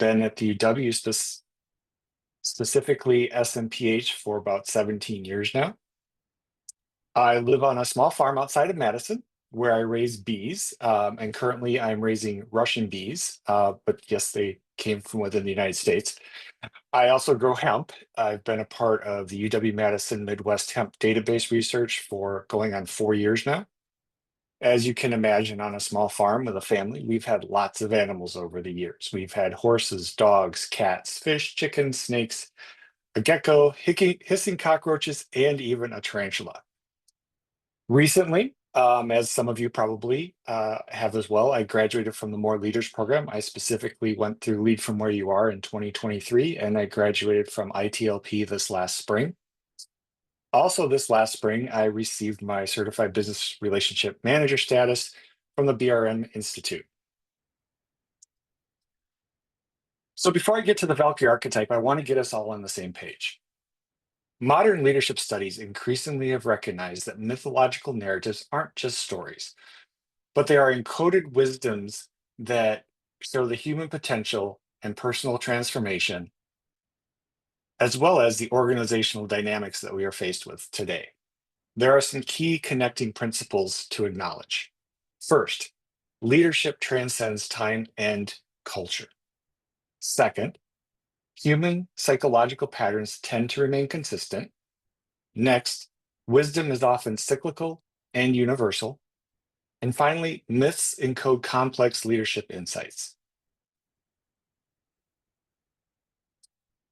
been at the UW, specifically SMPH, for about 17 years now. I live on a small farm outside of Madison where I raise bees, and currently I'm raising Russian bees, but yes, they came from within the United States. I also grow hemp. I've been a part of the UW-Madison Midwest Hemp Database research for going on 4 years now. As you can imagine, on a small farm with a family, we've had lots of animals over the years. We've had horses, dogs, cats, fish, chickens, snakes, a gecko, hissing cockroaches, and even a tarantula. Recently, as some of you probably have as well, I graduated from the More Leaders program. I specifically went through Lead From Where You Are in 2023, and I graduated from ITLP this last spring. Also, this last spring, I received my Certified Business Relationship Manager status from the BRM Institute. So before I get to the Valkyrie archetype, I want to get us all on the same page. Modern leadership studies increasingly have recognized that mythological narratives aren't just stories, but they are encoded wisdoms that show the human potential and personal transformation, as well as the organizational dynamics that we are faced with today. There are some key connecting principles to acknowledge. First, leadership transcends time and culture. Second, human psychological patterns tend to remain consistent. Next, wisdom is often cyclical and universal. And finally, myths encode complex leadership insights.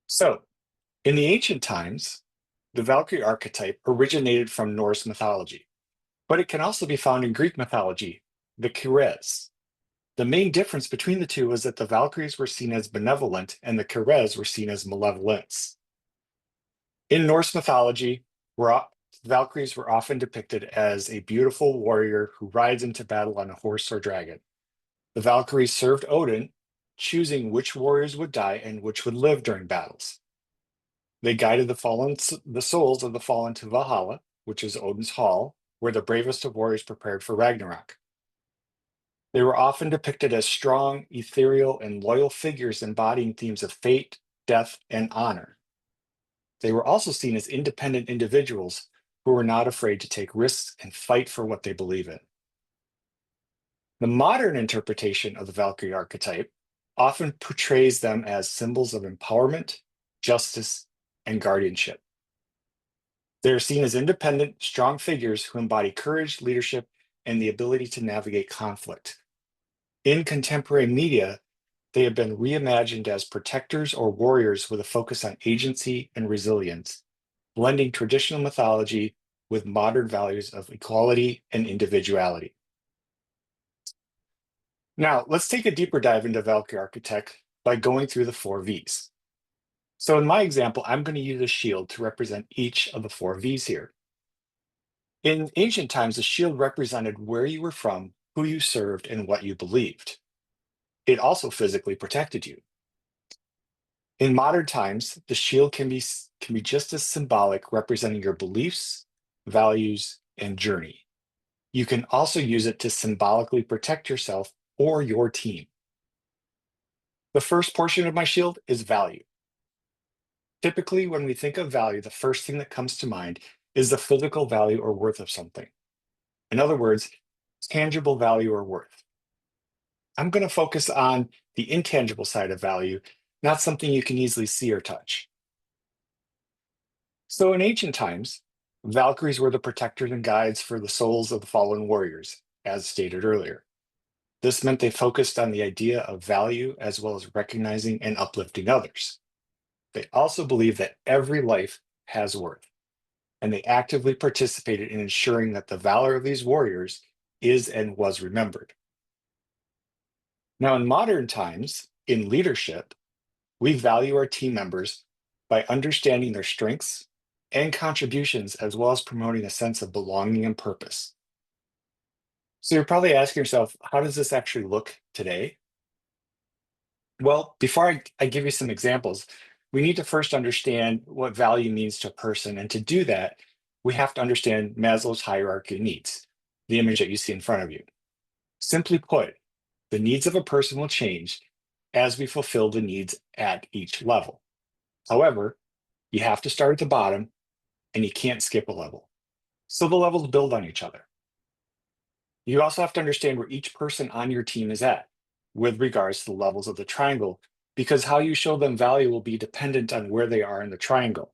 So, in the ancient times, the Valkyrie archetype originated from Norse mythology, but it can also be found in Greek mythology, the Kyres. The main difference between the two was that the Valkyries were seen as benevolent and the Kyres were seen as malevolence. In Norse mythology, Valkyries were often depicted as a beautiful warrior who rides into battle on a horse or dragon. The Valkyries served Odin, choosing which warriors would die and which would live during battles. They guided the souls of the fallen to Valhalla, which is Odin's hall, where the bravest of warriors prepared for Ragnarok. They were often depicted as strong, ethereal, and loyal figures embodying themes of fate, death, and honor. They were also seen as independent individuals who were not afraid to take risks and fight for what they believe in. The modern interpretation of the Valkyrie archetype often portrays them as symbols of empowerment, justice, and guardianship. They are seen as independent, strong figures who embody courage, leadership, and the ability to navigate conflict. In contemporary media, they have been reimagined as protectors or warriors with a focus on agency and resilience, blending traditional mythology with modern values of equality and individuality. Now, let's take a deeper dive into Valkyrie archetype by going through the 4 Vs. So in my example, I'm going to use a shield to represent each of the 4 Vs here. In ancient times, a shield represented where you were from, who you served, and what you believed. It also physically protected you. In modern times, the shield can be just as symbolic, representing your beliefs, values, and journey. You can also use it to symbolically protect yourself or your team. The first portion of my shield is value. Typically, when we think of value, the first thing that comes to mind is the physical value or worth of something. In other words, tangible value or worth. I'm going to focus on the intangible side of value, not something you can easily see or touch. So in ancient times, Valkyries were the protectors and guides for the souls of the fallen warriors, as stated earlier. This meant they focused on the idea of value as well as recognizing and uplifting others. They also believed that every life has worth, and they actively participated in ensuring that the valor of these warriors is and was remembered. Now, in modern times, in leadership, we value our team members by understanding their strengths and contributions, as well as promoting a sense of belonging and purpose. So you're probably asking yourself, how does this actually look today? Well, before I give you some examples, we need to first understand what value means to a person. And to do that, we have to understand Maslow's hierarchy of needs, the image that you see in front of you. Simply put, the needs of a person will change as we fulfill the needs at each level. However, you have to start at the bottom and you can't skip a level. So the levels build on each other. You also have to understand where each person on your team is at with regards to the levels of the triangle, because how you show them value will be dependent on where they are in the triangle.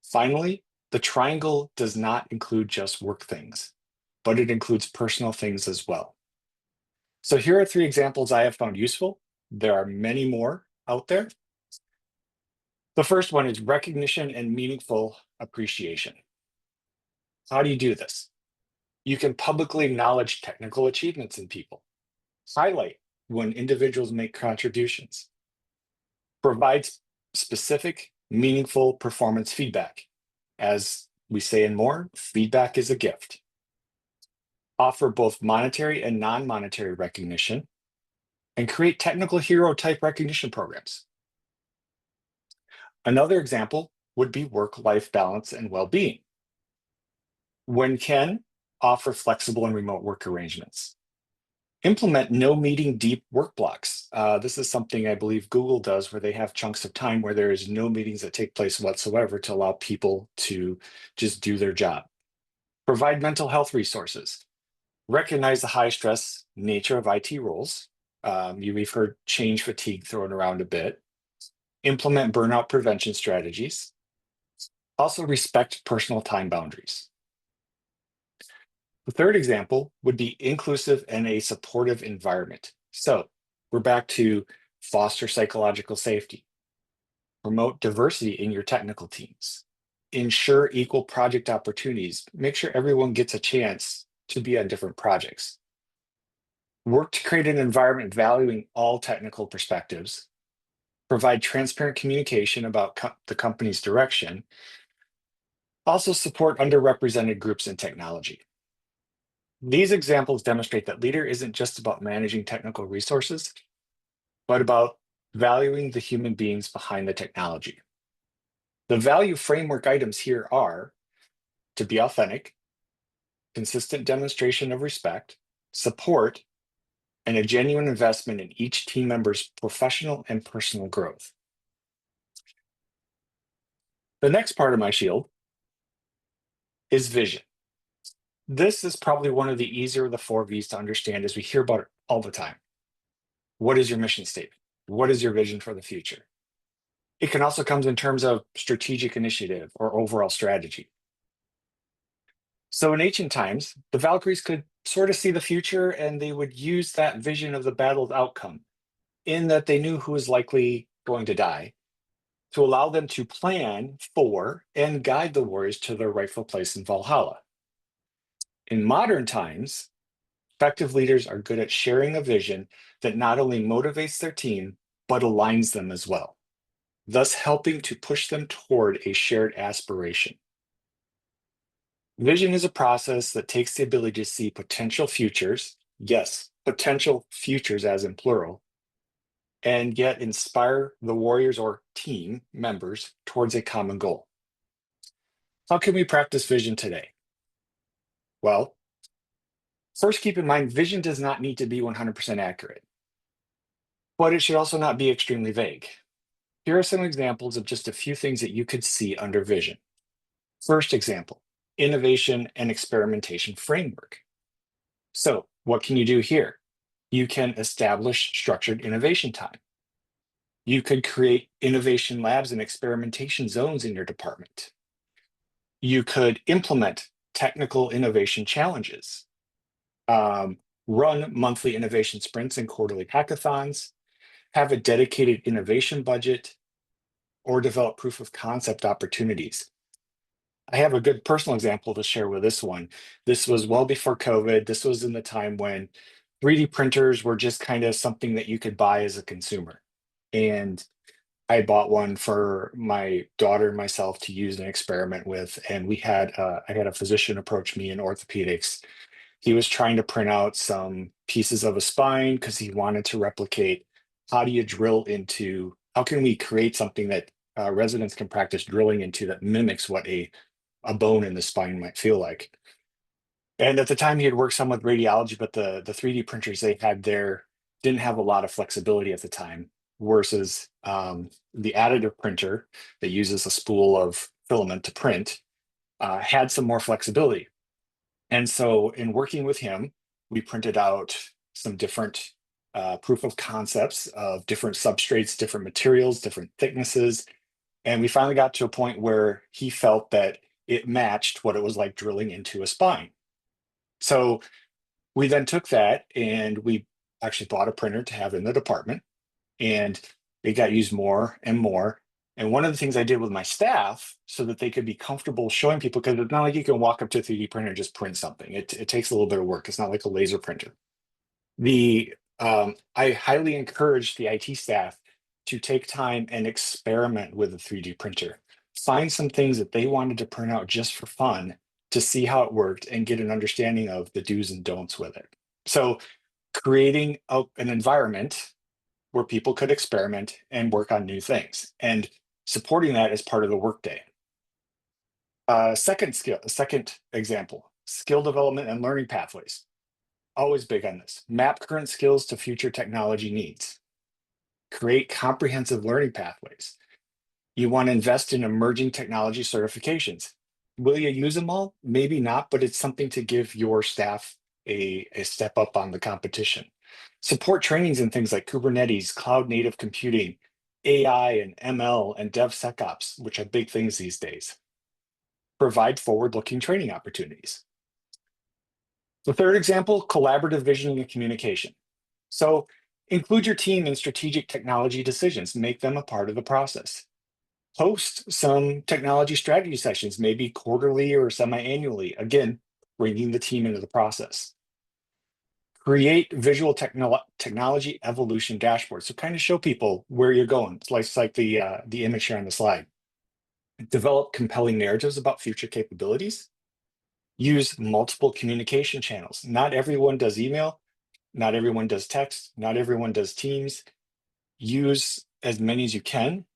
Finally, the triangle does not include just work things, but it includes personal things as well. So here are 3 examples I have found useful. There are many more out there. The first one is recognition and meaningful appreciation. How do you do this? You can publicly acknowledge technical achievements in people, highlight when individuals make contributions, provide specific, meaningful performance feedback. As we say in More, feedback is a gift. Offer both monetary and non-monetary recognition, and create technical hero type recognition programs. Another example would be work-life balance and well-being. When can, offer flexible and remote work arrangements. Implement no meeting deep work blocks. This is something I believe Google does, where they have chunks of time where there is no meetings that take place whatsoever to allow people to just do their job. Provide mental health resources. Recognize the high stress nature of IT roles. We've heard change fatigue thrown around a bit. Implement burnout prevention strategies. Also respect personal time boundaries. The third example would be inclusive and a supportive environment. So we're back to foster psychological safety, promote diversity in your technical teams, ensure equal project opportunities, make sure everyone gets a chance to be on different projects. Work to create an environment valuing all technical perspectives, provide transparent communication about the company's direction, also support underrepresented groups in technology. These examples demonstrate that leader isn't just about managing technical resources, but about valuing the human beings behind the technology. The value framework items here are to be authentic, consistent demonstration of respect, support, and a genuine investment in each team member's professional and personal growth. The next part of my shield is vision. This is probably one of the easier of the 4 V's to understand, as we hear about it all the time. What is your mission statement? What is your vision for the future? It can also come in terms of strategic initiative or overall strategy. So in ancient times, the Valkyries could sort of see the future, and they would use that vision of the battle's outcome, in that they knew who was likely going to die, to allow them to plan for and guide the warriors to their rightful place in Valhalla. In modern times, effective leaders are good at sharing a vision that not only motivates their team, but aligns them as well, thus helping to push them toward a shared aspiration. Vision is a process that takes the ability to see potential futures, yes, potential futures as in plural, and yet inspire the warriors or team members towards a common goal. How can we practice vision today? Well, first keep in mind, vision does not need to be 100% accurate, but it should also not be extremely vague. Here are some examples of just a few things that you could see under vision. First example, innovation and experimentation framework. So what can you do here? You can establish structured innovation time. You could create innovation labs and experimentation zones in your department. You could implement technical innovation challenges, run monthly innovation sprints and quarterly hackathons, have a dedicated innovation budget, or develop proof of concept opportunities. I have a good personal example to share with this one. This was well before COVID. This was in the time when 3D printers were just kind of something that you could buy as a consumer. And I bought one for my daughter and myself to use and experiment with. And I had a physician approach me in orthopedics. He was trying to print out some pieces of a spine because he wanted to replicate how do you drill into, how can we create something that residents can practice drilling into that mimics what a bone in the spine might feel like. And at the time he had worked some with radiology, but the 3D printers they had there didn't have a lot of flexibility at the time, versus the additive printer that uses a spool of filament to print had some more flexibility. And so in working with him, we printed out some different proof of concepts of different substrates, different materials, different thicknesses. And we finally got to a point where he felt that it matched what it was like drilling into a spine. So we then took that and we actually bought a printer to have in the department, and it got used more and more. And one of the things I did with my staff so that they could be comfortable showing people, because it's not like you can walk up to a 3D printer and just print something. It takes a little bit of work. It's not like a laser printer. I highly encourage the IT staff to take time and experiment with a 3D printer. Find some things that they wanted to print out just for fun to see how it worked and get an understanding of the do's and don'ts with it. So creating an environment where people could experiment and work on new things, and supporting that as part of the workday. Second example, skill development and learning pathways. Always big on this. Map current skills to future technology needs. Create comprehensive learning pathways. You want to invest in emerging technology certifications. Will you use them all? Maybe not, but it's something to give your staff a step up on the competition. Support trainings in things like Kubernetes, cloud native computing, AI and ML and DevSecOps, which are big things these days. Provide forward-looking training opportunities. The third example, collaborative visioning and communication. So include your team in strategic technology decisions, make them a part of the process. Host some technology strategy sessions, maybe quarterly or semi-annually, again, bringing the team into the process. Create visual technology evolution dashboards. So kind of show people where you're going. It's like the image here on the slide. Develop compelling narratives about future capabilities. Use multiple communication channels. Not everyone does email. Not everyone does text. Not everyone does Teams. Use as many as you can.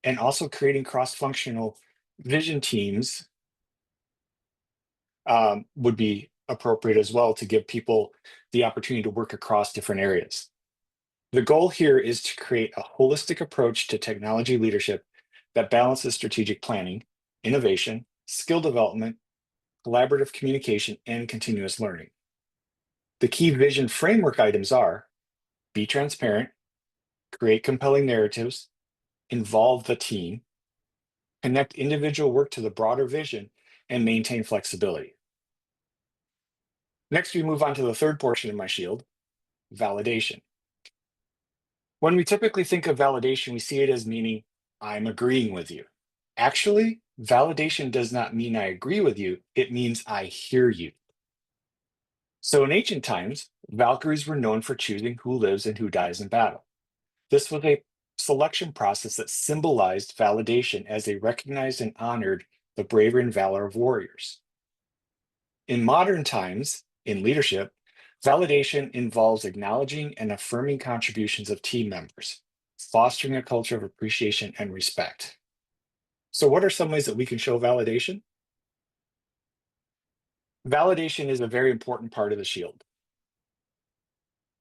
And also creating cross-functional vision teams would be appropriate as well, to give people the opportunity to work across different areas. The goal here is to create a holistic approach to technology leadership that balances strategic planning, innovation, skill development, collaborative communication, and continuous learning. The key vision framework items are: be transparent, create compelling narratives, involve the team, connect individual work to the broader vision, and maintain flexibility. Next, we move on to the third portion of my shield, validation. When we typically think of validation, we see it as meaning, I'm agreeing with you. Actually, validation does not mean I agree with you. It means I hear you. So in ancient times, Valkyries were known for choosing who lives and who dies in battle. This was a selection process that symbolized validation, as they recognized and honored the bravery and valor of warriors. In modern times, in leadership, validation involves acknowledging and affirming contributions of team members, fostering a culture of appreciation and respect. So what are some ways that we can show validation? Validation is a very important part of the shield,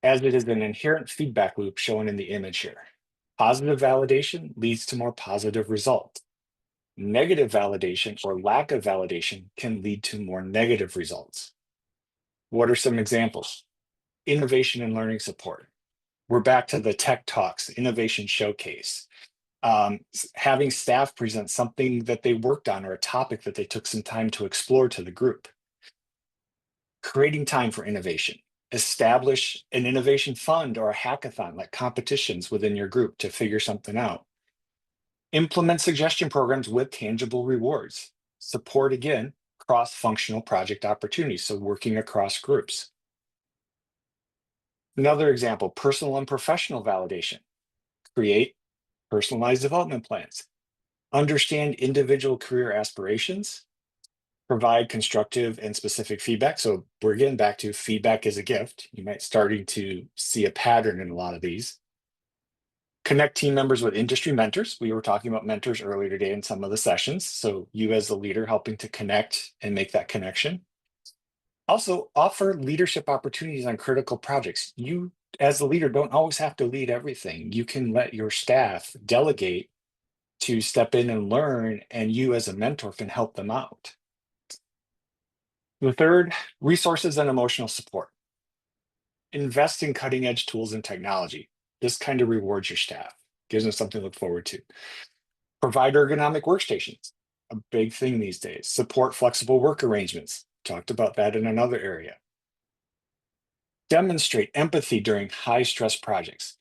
as it is an inherent feedback loop shown in the image here. Positive validation leads to more positive results. Negative validation or lack of validation can lead to more negative results. What are some examples? Innovation and learning support. We're back to the Tech Talks, innovation showcase. Having staff present something that they worked on or a topic that they took some time to explore to the group. Creating time for innovation. Establish an innovation fund or a hackathon, like competitions within your group to figure something out. Implement suggestion programs with tangible rewards. Support, again, cross-functional project opportunities, so working across groups. Another example, personal and professional validation. Create personalized development plans. Understand individual career aspirations. Provide constructive and specific feedback. So we're getting back to feedback is a gift. You might starting to see a pattern in a lot of these. Connect team members with industry mentors. We were talking about mentors earlier today in some of the sessions. So you as the leader helping to connect and make that connection. Also offer leadership opportunities on critical projects. You as the leader, don't always have to lead everything. You can let your staff delegate to step in and learn, and you as a mentor can help them out. The third, resources and emotional support. Invest in cutting edge tools and technology. This kind of rewards your staff, gives them something to look forward to. Provide ergonomic workstations, a big thing these days. Support flexible work arrangements. Talked about that in another area. Demonstrate empathy during high stress projects.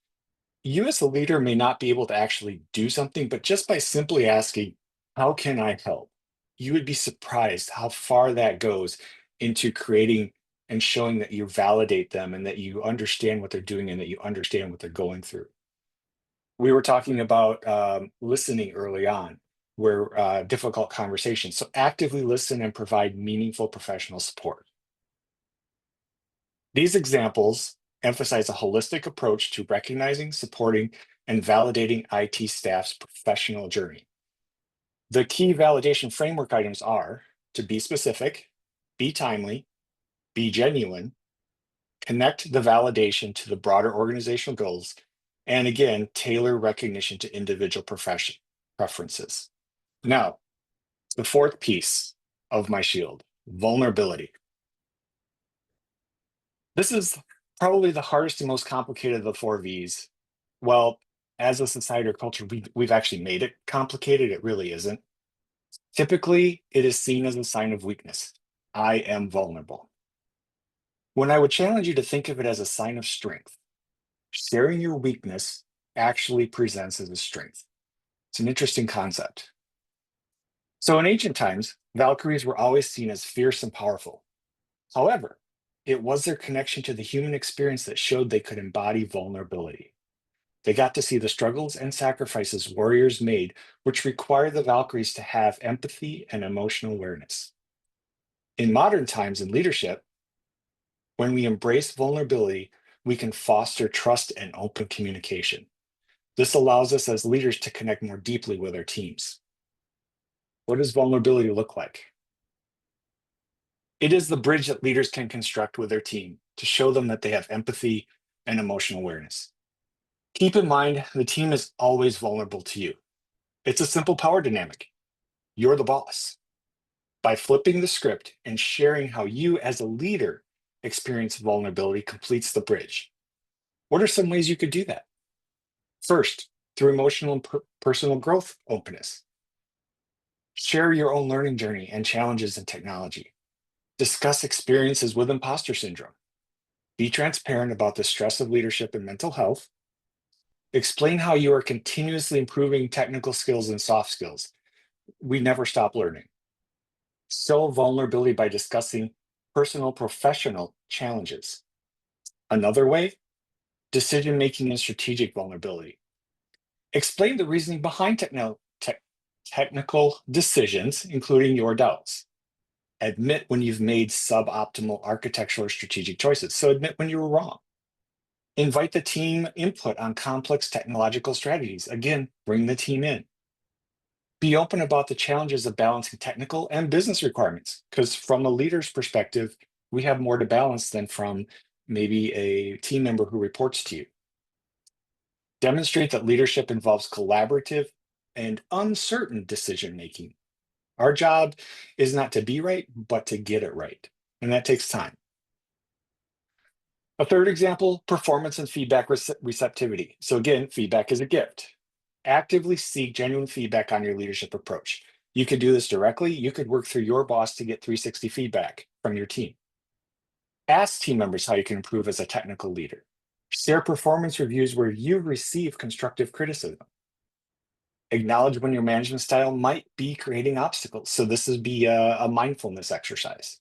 You as a leader may not be able to actually do something, but just by simply asking, how can I help? You would be surprised how far that goes into creating and showing that you validate them and that you understand what they're doing and that you understand what they're going through. We were talking about listening early on, where difficult conversations. So actively listen and provide meaningful professional support. These examples emphasize a holistic approach to recognizing, supporting, and validating IT staff's professional journey. The key validation framework items are to be specific, be timely, be genuine, connect the validation to the broader organizational goals, and again, tailor recognition to individual profession preferences. Now, the fourth piece of my shield, vulnerability. This is probably the hardest and most complicated of the four V's. Well, as a society or culture, we've actually made it complicated. It really isn't. Typically, it is seen as a sign of weakness. I am vulnerable. When I would challenge you to think of it as a sign of strength, sharing your weakness actually presents as a strength. It's an interesting concept. So in ancient times, Valkyries were always seen as fierce and powerful. However, it was their connection to the human experience that showed they could embody vulnerability. They got to see the struggles and sacrifices warriors made, which required the Valkyries to have empathy and emotional awareness. In modern times in leadership, when we embrace vulnerability, we can foster trust and open communication. This allows us as leaders to connect more deeply with our teams. What does vulnerability look like? It is the bridge that leaders can construct with their team to show them that they have empathy and emotional awareness. Keep in mind, the team is always vulnerable to you. It's a simple power dynamic. You're the boss. By flipping the script and sharing how you as a leader experience vulnerability completes the bridge. What are some ways you could do that? First, through emotional and personal growth openness. Share your own learning journey and challenges in technology. Discuss experiences with imposter syndrome. Be transparent about the stress of leadership and mental health. Explain how you are continuously improving technical skills and soft skills. We never stop learning. Show vulnerability by discussing personal, professional challenges. Another way, decision-making and strategic vulnerability. Explain the reasoning behind technical decisions, including your doubts. Admit when you've made suboptimal architectural or strategic choices. So admit when you were wrong. Invite the team input on complex technological strategies. Again, bring the team in. Be open about the challenges of balancing technical and business requirements, because from a leader's perspective, we have more to balance than from maybe a team member who reports to you. Demonstrate that leadership involves collaborative and uncertain decision-making. Our job is not to be right, but to get it right, and that takes time. A third example, performance and feedback receptivity. So again, feedback is a gift. Actively seek genuine feedback on your leadership approach. You could do this directly. You could work through your boss to get 360 feedback from your team. Ask team members how you can improve as a technical leader. Share performance reviews where you receive constructive criticism. Acknowledge when your management style might be creating obstacles. So this would be a mindfulness exercise.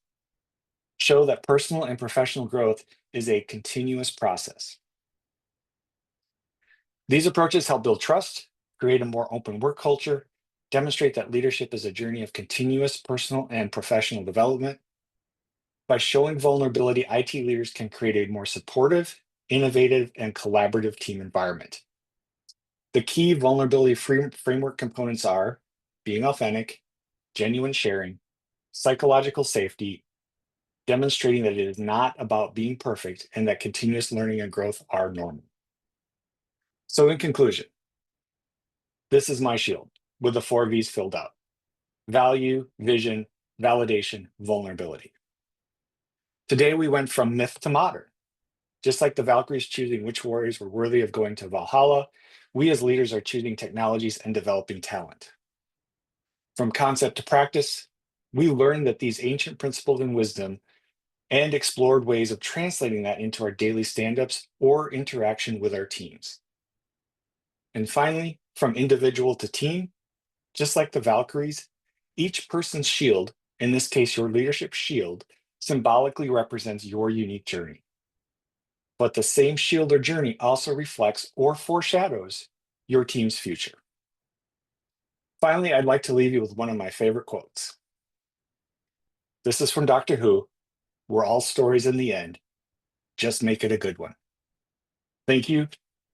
Show that personal and professional growth is a continuous process. These approaches help build trust, create a more open work culture, demonstrate that leadership is a journey of continuous personal and professional development. By showing vulnerability, IT leaders can create a more supportive, innovative, and collaborative team environment. The key vulnerability framework components are being authentic, genuine sharing, psychological safety, demonstrating that it is not about being perfect and that continuous learning and growth are normal. So in conclusion, this is my shield with the 4 V's filled out: value, vision, validation, vulnerability. Today we went from myth to modern. Just like the Valkyries choosing which warriors were worthy of going to Valhalla, we as leaders are choosing technologies and developing talent. From concept to practice, we learned that these ancient principles and wisdom and explored ways of translating that into our daily stand-ups or interaction with our teams. And finally, from individual to team, just like the Valkyries, each person's shield, in this case your leadership shield, symbolically represents your unique journey. But the same shield or journey also reflects or foreshadows your team's future. Finally, I'd like to leave you with one of my favorite quotes. This is from Doctor Who: "We're all stories in the end. Just make it a good one." Thank you.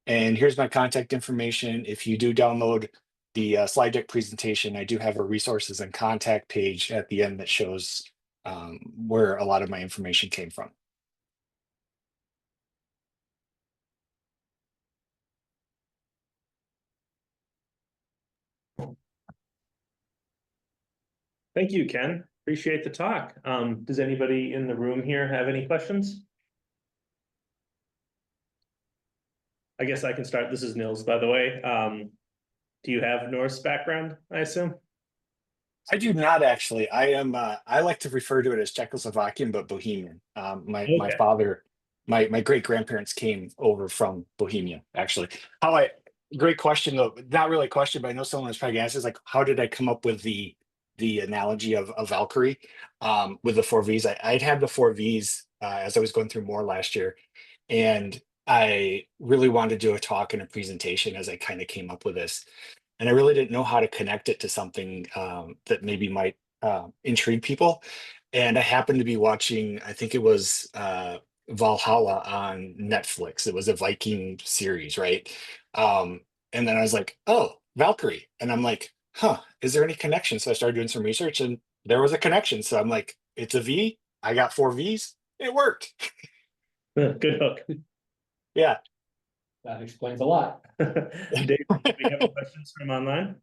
And here's my contact information. If you do download the slide deck presentation, I do have a resources and contact page at the end that shows where a lot of my information came from. Thank you, Ken. Appreciate the talk. Does anybody in the room here have any questions? I guess I can start. This is Nils, by the way. Do you have Norse background, I assume? I do not actually. I like to refer to it as Czechoslovakian, but Bohemian. My Okay. father, my great grandparents came over from Bohemia, actually. Great question though. Not really a question, but I know someone was probably asking, is like, how did I come up with the analogy of Valkyrie with the 4 V's? I'd had the 4 V's as I was going through more last year, and I really wanted to do a talk and a presentation as I kind of came up with this. And I really didn't know how to connect it to something that maybe might intrigue people. And I happened to be watching, I think it was Valhalla on Netflix. It was a Viking series, right? And then I was like, oh, Valkyrie. And I'm like, huh, is there any connection? So I started doing some research and there was a connection. So I'm like, it's a V. I got 4 V's. It worked. Good hook. Yeah. That explains a lot. Dave, do we have questions from online?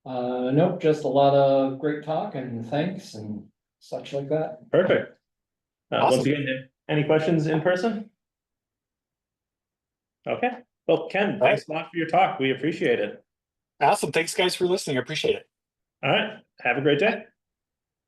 Nope, just a lot of great talk and thanks and such like that. Perfect. Once Awesome. again, any questions in person? Okay. Well, Ken, thanks a lot for your talk. We appreciate it. Awesome. Thanks, guys, for listening. I appreciate it. All right. Have a great day.